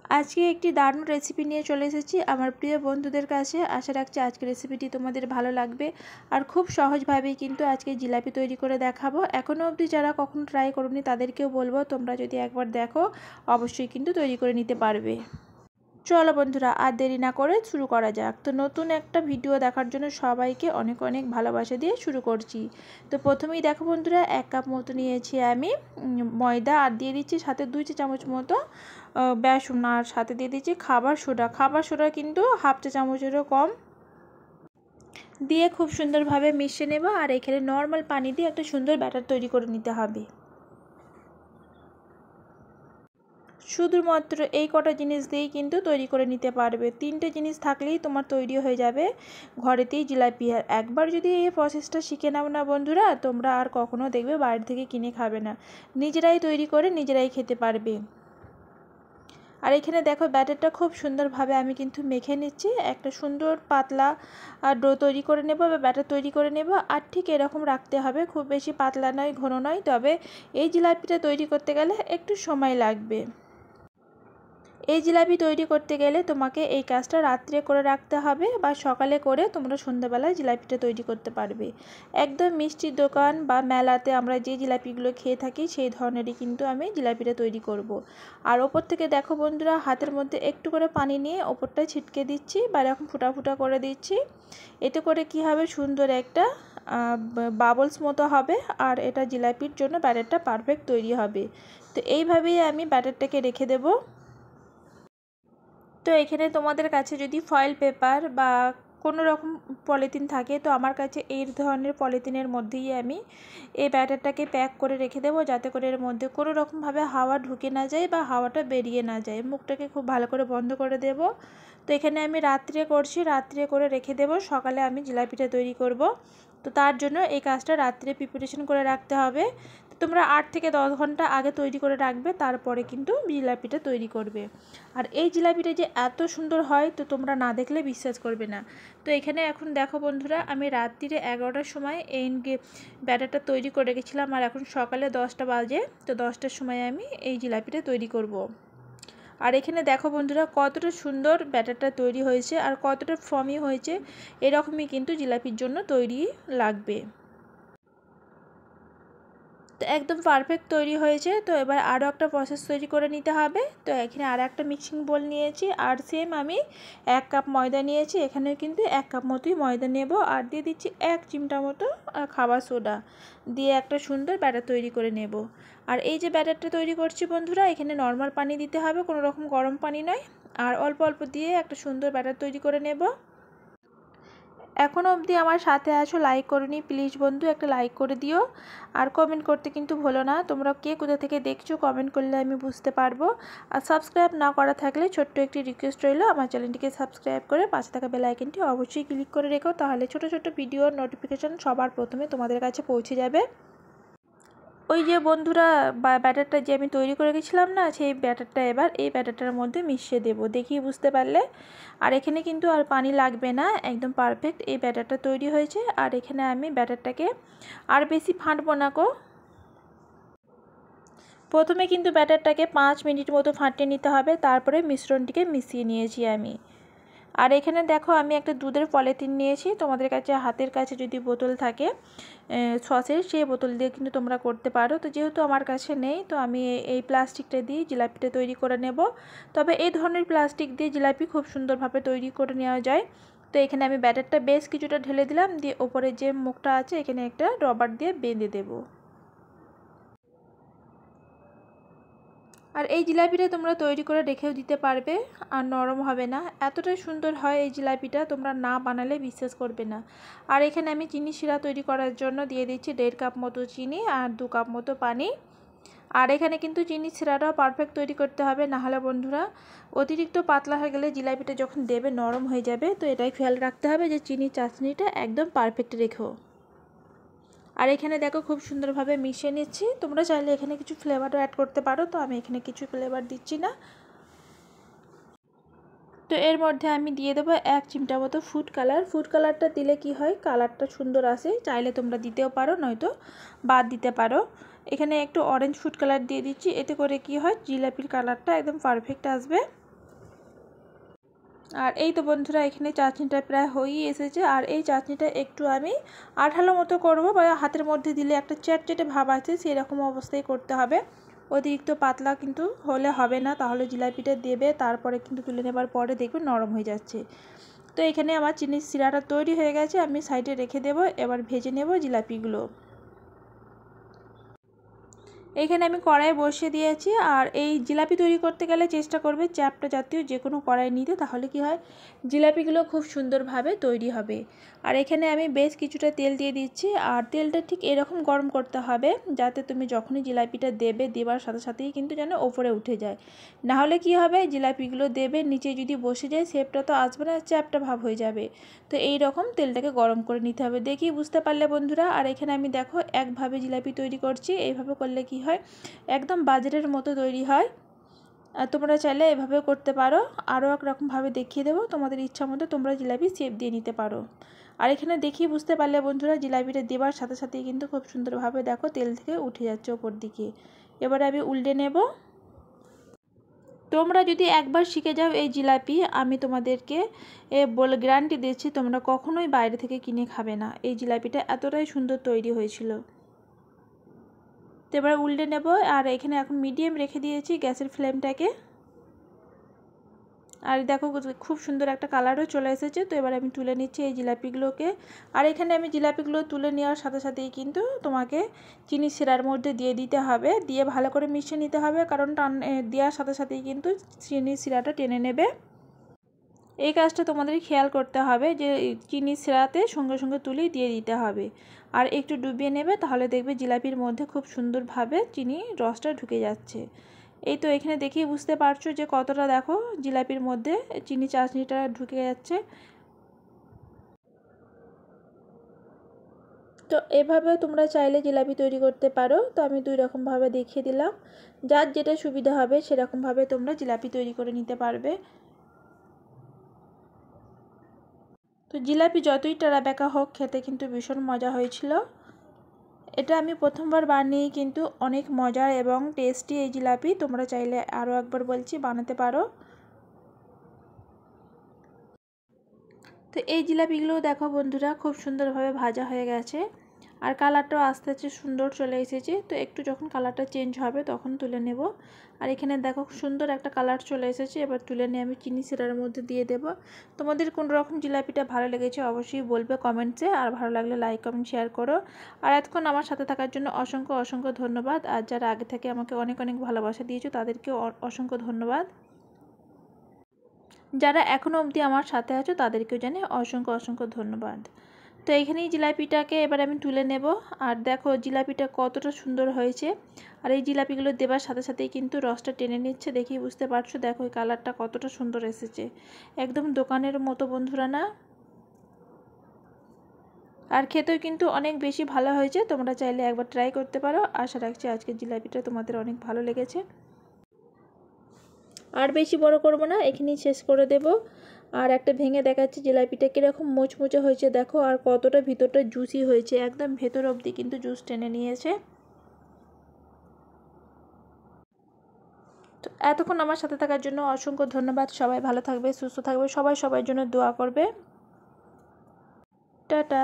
আজকে একটি দারুণ রেসিপি নিয়ে চলে এসেছি আমার প্রিয় বন্ধুদের কাছে। আশা রাখছি আজকের রেসিপিটি তোমাদের ভালো লাগবে। আর খুব সহজভাবেই কিন্তু আজকে জিলাপি তৈরি করে দেখাবো। এখনও অবধি যারা কখনো ট্রাই করোনি তাদেরকেও বলবো তোমরা যদি একবার দেখো অবশ্যই কিন্তু তৈরি করে নিতে পারবে। চলো বন্ধুরা, আর দেরি না করে শুরু করা যাক। তো নতুন একটা ভিডিও দেখার জন্য সবাইকে অনেক অনেক ভালোবাসা দিয়ে শুরু করছি। তো প্রথমেই দেখো বন্ধুরা, 1 কাপ মতো নিয়েছি আমি ময়দা, আর দিয়ে দিচ্ছি সাথে 2 চা চামচ মতো বেসন, আর সাথে দিয়ে দিচ্ছি খাবার সোডা। খাবার সোডা কিন্তু হাফ চা চামচেরও কম দিয়ে খুব সুন্দরভাবে মিশিয়ে নেব। আর এখানে নর্মাল পানি দিয়ে একটা সুন্দর ব্যাটার তৈরি করে নিতে হবে। শুধুমাত্র এই কটা জিনিস দিয়েই কিন্তু তৈরি করে নিতে পারবে। 3টে জিনিস থাকলেই তোমার তৈরি হয়ে যাবে ঘরেতেই জিলাপি। আর একবার যদি এই প্রসেসটা শিখে নাও না বন্ধুরা, তোমরা আর কখনো দেখবে বাইরে থেকে কিনে খাবে না, নিজেরাই তৈরি করে নিজেরাই খেতে পারবে। আর এখানে দেখো ব্যাটারটা খুব সুন্দরভাবে আমি কিন্তু মেখে নিচ্ছি। একটা সুন্দর পাতলা ডো তৈরি করে নেব বা ব্যাটার তৈরি করে নেব। আর ঠিক এরকম রাখতে হবে, খুব বেশি পাতলা নয় ঘন নয়। তবে এই জিলাপিটা তৈরি করতে গেলে একটু সময় লাগবে। এই জিলাপি তৈরি করতে গেলে তোমাকে এই কাজটা রাত্রে করে রাখতে হবে বা সকালে করে তোমরা সন্ধ্যাবেলায় জিলাপিটা তৈরি করতে পারবে। একদম মিষ্টির দোকান বা মেলাতে আমরা যে জিলাপিগুলো খেয়ে থাকি সেই ধরনেরই কিন্তু আমি জিলাপিটা তৈরি করব। আর ওপর থেকে দেখো বন্ধুরা, হাতের মধ্যে একটু করে পানি নিয়ে ওপরটায় ছিটকে দিচ্ছি বা এরকম ফুটা ফুটা করে দিচ্ছি। এতে করে কি হবে, সুন্দর একটা বাবলস মতো হবে। আর এটা জিলাপির জন্য ব্যাটারটা পারফেক্ট তৈরি হবে। তো এইভাবেই আমি ব্যাটারটাকে রেখে দেবো। তো এখানে তোমাদের কাছে যদি ফয়েল পেপার বা কোনো রকম পলিথিন থাকে, তো আমার কাছে এই ধরনের পলিথিনের মধ্যেই আমি এই ব্যাটারটাকে প্যাক করে রেখে দেবো, যাতে করে এর মধ্যে কোনো রকমভাবে হাওয়া ঢুকে না যায় বা হাওয়াটা বেরিয়ে না যায়। মুখটাকে খুব ভালো করে বন্ধ করে দেব। তো এখানে আমি রাত্রে করছি, রাত্রে করে রেখে দেব, সকালে আমি জিলাপিটা তৈরি করব। তো তার জন্য এই কাজটা রাত্রে প্রিপারেশন করে রাখতে হবে। তোমরা 8 থেকে 10 ঘন্টা আগে তৈরি করে রাখবে, তারপরে কিন্তু জিলাপিটা তৈরি করবে। আর এই জিলাপিটা যে এত সুন্দর হয় তো তোমরা না দেখলে বিশ্বাস করবে না। তো এখানে এখন দেখো বন্ধুরা, আমি রাত্রিরে 11টার সময় এই ব্যাটারটা তৈরি করে রেখেছিলাম। আর এখন সকালে 10টা বাজে। তো 10টার সময় আমি এই জিলাপিটা তৈরি করব। আর এখানে দেখো বন্ধুরা, কতটা সুন্দর ব্যাটারটা তৈরি হয়েছে আর কতটা ফর্মি হয়েছে। এরকমই কিন্তু জিলাপির জন্য তৈরি লাগবে। তো একদম পারফেক্ট তৈরি হয়েছে। তো এবার আরও একটা প্রসেস তৈরি করে নিতে হবে। তো এখানে আর একটা মিক্সিং বোল নিয়েছি, আর সেম আমি 1 কাপ ময়দা নিয়েছি। এখানে কিন্তু 1 কাপ মতোই ময়দা নেব, আর দিয়ে দিচ্ছি 1 চিমটা মতো খাবার সোডা দিয়ে একটা সুন্দর ব্যাটার তৈরি করে নেব। আর এই যে ব্যাটারটা তৈরি করছি বন্ধুরা, এখানে নর্মাল পানি দিতে হবে, কোনো রকম গরম পানি নয়। আর অল্প অল্প দিয়ে একটা সুন্দর ব্যাটার তৈরি করে নেব। এখনও অবধি আমার সাথে আছো, লাইক করোনি, প্লিজ বন্ধু একটা লাইক করে দিও। আর কমেন্ট করতে কিন্তু ভুলো না। তোমরা কে কোথা থেকে দেখছো কমেন্ট করলে আমি বুঝতে পারবো। আর সাবস্ক্রাইব না করা থাকলে ছোট্ট একটি রিকোয়েস্ট রইল, আমার চ্যানেলটিকে সাবস্ক্রাইব করে পাশে থাকা বেল আইকনটি অবশ্যই ক্লিক করে রেখো, তাহলে ছোট ছোট ভিডিওর নোটিফিকেশান সবার প্রথমে তোমাদের কাছে পৌঁছে যাবে। ওই যে বন্ধুরা, ব্যাটারটা যে আমি তৈরি করে গেছিলাম না, সেই ব্যাটারটা এবার এই ব্যাটারটার মধ্যে মিশিয়ে দেব, দেখিয়ে বুঝতে পারলে। আর এখানে কিন্তু আর পানি লাগবে না, একদম পারফেক্ট এই ব্যাটারটা তৈরি হয়েছে। আর এখানে আমি ব্যাটারটাকে আর বেশি ফাটবো না কো। প্রথমে কিন্তু ব্যাটারটাকে 5 মিনিট মতো ফাটিয়ে নিতে হবে, তারপরে মিশ্রণটিকে মিশিয়ে নিয়েছি আমি। আর এখানে দেখো আমি একটা দুধের পলিথিন নিয়েছি। তোমাদের কাছে হাতের কাছে যদি বোতল থাকে সসের, সেই বোতল দিয়ে কিন্তু তোমরা করতে পারো। তো যেহেতু আমার কাছে নেই, তো আমি এই প্লাস্টিকটা দিয়ে জিলাপিটা তৈরি করে নেব। তবে এই ধরনের প্লাস্টিক দিয়ে জিলাপি খুব সুন্দরভাবে তৈরি করে নেওয়া যায়। তো এখানে আমি ব্যাটারটা বেশ কিছুটা ঢেলে দিলাম, দিয়ে ওপরে যে মুখটা আছে এখানে একটা রবার দিয়ে বেঁধে দেবো। আর এই জিলাপিটা তোমরা তৈরি করে রেখেও দিতে পারবে, আর নরম হবে না। এতটাই সুন্দর হয় এই জিলাপিটা, তোমরা না বানালে বিশ্বাস করবে না। আর এখানে আমি চিনি শিরা তৈরি করার জন্য দিয়ে দিচ্ছি 1.5 কাপ মতো চিনি আর 2 কাপ মতো পানি। আর এখানে কিন্তু চিনি শিরাটাও পারফেক্ট তৈরি করতে হবে, নাহলে বন্ধুরা অতিরিক্ত পাতলা হয়ে গেলে জিলাপিটা যখন দেবে নরম হয়ে যাবে। তো এটাই খেয়াল রাখতে হবে যে চিনি চাশনিটা একদম পারফেক্ট রেখো। আর এখানে দেখো খুব সুন্দরভাবে মিশিয়ে নিচ্ছি। তোমরা চাইলে এখানে কিছু ফ্লেভারও অ্যাড করতে পারো, তো আমি এখানে কিছু ফ্লেভার দিচ্ছি না। তো এর মধ্যে আমি দিয়ে দেবো 1 চিমটা মতো ফুড কালার। ফুড কালারটা দিলে কি হয়, কালারটা সুন্দর আসে। চাইলে তোমরা দিতেও পারো, নয়তো বাদ দিতে পারো। এখানে একটু অরেঞ্জ ফুড কালার দিয়ে দিচ্ছি, এতে করে কি হয় জিলাপির কালারটা একদম পারফেক্ট আসবে। আর এই তো বন্ধুরা এখানে চাটনিটা প্রায় হয়েই এসেছে। আর এই চাটনিটা একটু আমি আঠালো মতো করব, বা হাতের মধ্যে দিলে একটা চ্যাটচ্যাটে ভাব আছে সেই রকম অবস্থায় করতে হবে। অতিরিক্ত পাতলা কিন্তু হলে হবে না, তাহলে জিলাপিটা দেবে তারপরে কিন্তু তুলে নেবার পরে দেখবে নরম হয়ে যাচ্ছে। তো এখানে আমার চিনির শিরাটা তৈরি হয়ে গেছে, আমি সাইডে রেখে দেব। এবার ভেজে নেব জিলাপিগুলো। এখানে আমি কড়াই বসিয়ে দিয়েছি। আর এই জিলাপি তৈরি করতে গেলে চেষ্টা করবে চ্যাপ্টা জাতীয় যে কোনো কড়াই নিতে, তাহলে কি হয় জিলাপিগুলো খুব সুন্দরভাবে তৈরি হবে। আর এখানে আমি বেশ কিছুটা তেল দিয়ে দিচ্ছি। আর তেলটা ঠিক এরকম গরম করতে হবে যাতে তুমি যখনই জিলাপিটা দেবে দেবার সাথে সাথেই কিন্তু যেন ওপরে উঠে যায়, না হলে কি হবে জিলাপিগুলো দেবে নিচে যদি বসে যায় শেপটা তো আসবে না, চ্যাপ্টা ভাব হয়ে যাবে। তো এই রকম তেলটাকে গরম করে নিতে হবে, দেখি বুঝতে পারলে বন্ধুরা। আর এখানে আমি দেখো একভাবে জিলাপি তৈরি করছি, এইভাবে করলে কি হয় একদম বাজারের মতো তৈরি হয়। আর তোমরা চাইলে এভাবেও করতে পারো, আরও একরকমভাবে দেখিয়ে দেবো, তোমাদের ইচ্ছা মতো তোমরা জিলাপি শেপ দিয়ে নিতে পারো। আর এখানে দেখিয়ে বুঝতে পারলে বন্ধুরা জিলাপিটা দেবার সাথে সাথেই কিন্তু খুব সুন্দরভাবে দেখো তেল থেকে উঠে যাচ্ছে ওপর দিকে। এবারে আমি উল্টে নেব। তোমরা যদি একবার শিখে যাও এই জিলাপি, আমি তোমাদেরকে বলে গ্যারান্টি দিচ্ছি তোমরা কখনোই বাইরে থেকে কিনে খাবে না। এই জিলাপিটা এতটাই সুন্দর তৈরি হয়েছিল। তো এবার উল্টে নেব। আর এখানে এখন মিডিয়াম রেখে দিয়েছি গ্যাসের ফ্লেমটাকে। আর দেখো খুব সুন্দর একটা কালারও চলে এসেছে। তো এবার আমি তুলে নিচ্ছি এই জিলাপিগুলোকে। আর এখানে আমি জিলাপিগুলো তুলে নেওয়ার সাথে সাথেই কিন্তু তোমাকে চিনি শিরার মধ্যে দিয়ে দিতে হবে, দিয়ে ভালো করে মিশিয়ে নিতে হবে, কারণ দেওয়ার সাথে সাথেই কিন্তু চিনি শিরাটা টেনে নেবে। এই কাজটা তোমাদের খেয়াল করতে হবে যে চিনি শিরাতে সঙ্গে সঙ্গে তুলেই দিয়ে দিতে হবে। আর একটু ডুবিয়ে নেবে, তাহলে দেখবে জিলাপির মধ্যে খুব সুন্দরভাবে চিনি রসটা ঢুকে যাচ্ছে। এই তো এখানে দেখেই বুঝতে পারছো যে কতটা দেখো জিলাপির মধ্যে চিনি চাশনিটা ঢুকে যাচ্ছে। তো এভাবে তোমরা চাইলে জিলাপি তৈরি করতে পারো। তো আমি দুই রকমভাবে দেখিয়ে দিলাম, যার যেটা সুবিধা হবে সেরকমভাবে তোমরা জিলাপি তৈরি করে নিতে পারবে। তো জিলাপি যতই টেরা হোক খেতে কিন্তু ভীষণ মজা হয়েছিল। এটা আমি প্রথমবার বানিয়ে কিন্তু অনেক মজার এবং টেস্টি এই জিলাপি। তোমরা চাইলে আরও একবার বলছি বানাতে পারো। তো এই জিলাপিগুলো দেখো বন্ধুরা খুব সুন্দরভাবে ভাজা হয়ে গেছে, আর কালারটাও আস্তে আস্তে সুন্দর চলে এসেছে। তো একটু যখন কালারটা চেঞ্জ হবে তখন তুলে নেব। আর এখানে দেখো সুন্দর একটা কালার চলে এসেছে। এবার তুলে নিয়ে আমি চিনি শিরার মধ্যে দিয়ে দেব। তোমাদের কোন রকম জিলাপিটা ভালো লেগেছে অবশ্যই বলবে কমেন্টসে, আর ভালো লাগলে লাইক কমেন্ট শেয়ার করো। আর এতক্ষণ আমার সাথে থাকার জন্য অসংখ্য অসংখ্য ধন্যবাদ। আর যারা আগে থেকে আমাকে অনেক অনেক ভালোবাসা দিয়েছো তাদেরকেও অসংখ্য ধন্যবাদ। যারা এখনও অবধি আমার সাথে আছো তাদেরকেও জানি অসংখ্য অসংখ্য ধন্যবাদ। তো এইখানেই জিলাপিটাকে এবার আমি তুলে নেব। আর দেখো জিলাপিটা কতটা সুন্দর হয়েছে। আর এই জিলাপিগুলো দেবার সাথে সাথেই কিন্তু রসটা টেনে নিচ্ছে, দেখেই বুঝতে পারছো। দেখো এই কালারটা কতটা সুন্দর এসেছে, একদম দোকানের মতো বন্ধুরা না। আর খেতেও কিন্তু অনেক বেশি ভালো হয়েছে। তোমরা চাইলে একবার ট্রাই করতে পারো। আশা রাখছি আজকের জিলাপিটা তোমাদের অনেক ভালো লেগেছে। আর বেশি বড় করব না, এখানেই শেষ করে দেব। আর একটা ভেঙে দেখাচ্ছি জিলাপিটা কীরকম মুচমুচে হয়েছে দেখো, আর কতটা ভিতরটা জুসি হয়েছে, একদম ভেতর অবধি কিন্তু জুস টেনে নিয়েছে। তো এতক্ষণ আমার সাথে থাকার জন্য অসংখ্য ধন্যবাদ। সবাই ভালো থাকবে, সুস্থ থাকবে, সবাই সবার জন্য দোয়া করবে। টাটা।